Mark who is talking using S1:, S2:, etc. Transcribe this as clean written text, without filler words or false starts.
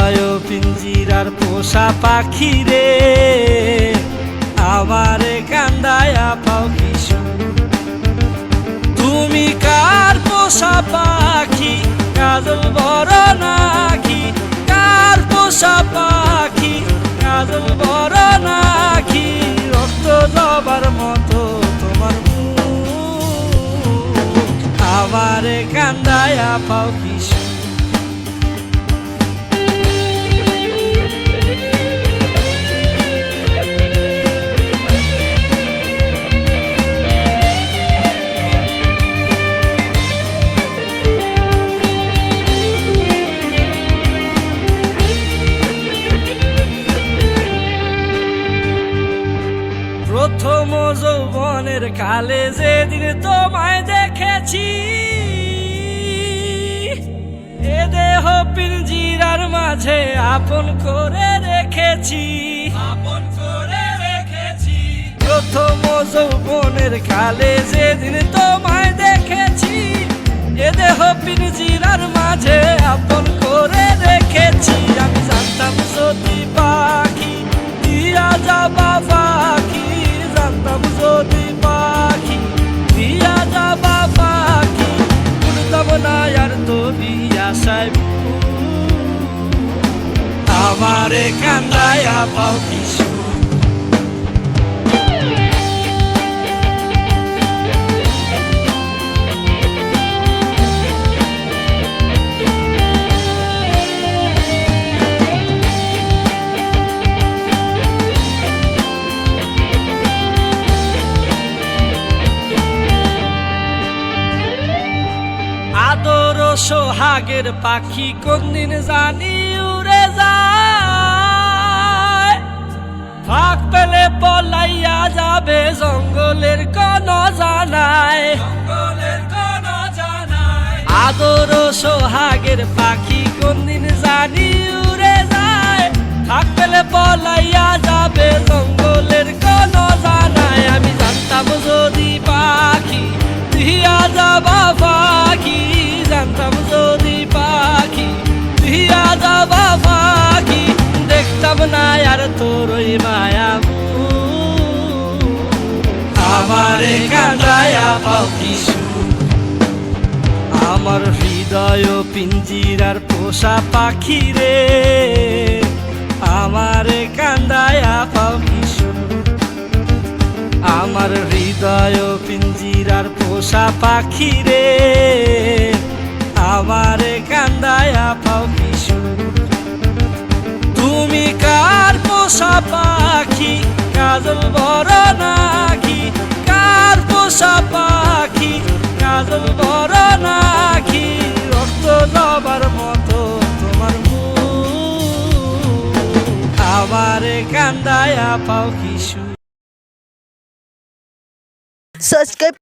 S1: হৃদয় পিঞ্জিরার পোষা পাখি রে, আমারে কান্দায়া পাও কিশু। তুমি কার পোষা পাখি, কাজল বড় নাকি? কার পোষা পাখি, কাজল বড় নাকি? রক্ত জবার মতো তোমার মুখ, আমারে কান্দায়া পাও কিশু। প্রথম যৌবনের কালে যেদিন তোমায় দেখেছি, এ দেহ পিঞ্জিরার মাঝে আপন করে রেখেছি, আপন করে রেখেছি। প্রথম যৌবনের কালে যেদিন তোমায় দেখেছি, এ দেহ পিঞ্জিরার মাঝে আপন করে রেখেছি। আমি জানতাম যদি পাখি দিয়া যাবা পাখি, জানতাম যদি পাখি দিয়া যাবা পাখি, উড়তাম না আর তবি আশায় আমারে কান্দায়া পাও কিশু। আদর সোহাগের পাখি কোনদিন জানি উড়ে যায়, ফাঁক পেলে পলাইয়া যাবে জঙ্গলের কোন জানায়, জঙ্গলের কোন জানায়। আদর সোহাগের পাখি কোনদিন জানি উড়ে যায়, ফাঁক পেলে পলাইয়া যাবে জঙ্গলের কোন জানায়। আমি জানতাম যদি পাখি দিয়া যাবা পাখি, জানতাম যদি পাখি দিয়া যাবা পাখি, দেখতাম না আর তোর ওই মায়া আমারে কান্দায়া পাও কিশু। আমার হৃদয় পিঞ্জিরার পোষা পাখি রে, আমারে কান্দায়া পাও কিশু। আমার হৃদয় পিঞ্জিরার পোষা পাখি রে, আমারে কান্দায়া পাও কিশু। তুমি কার পোষা পাখি, কাজল বড় নাকি? কার পোষা পাখি, কাজল বড় নাকি? রক্ত জবার মতো তোমার মুখ, আমারে কান্দায়া পাও কিশু।
S2: সাবস্ক্রাইব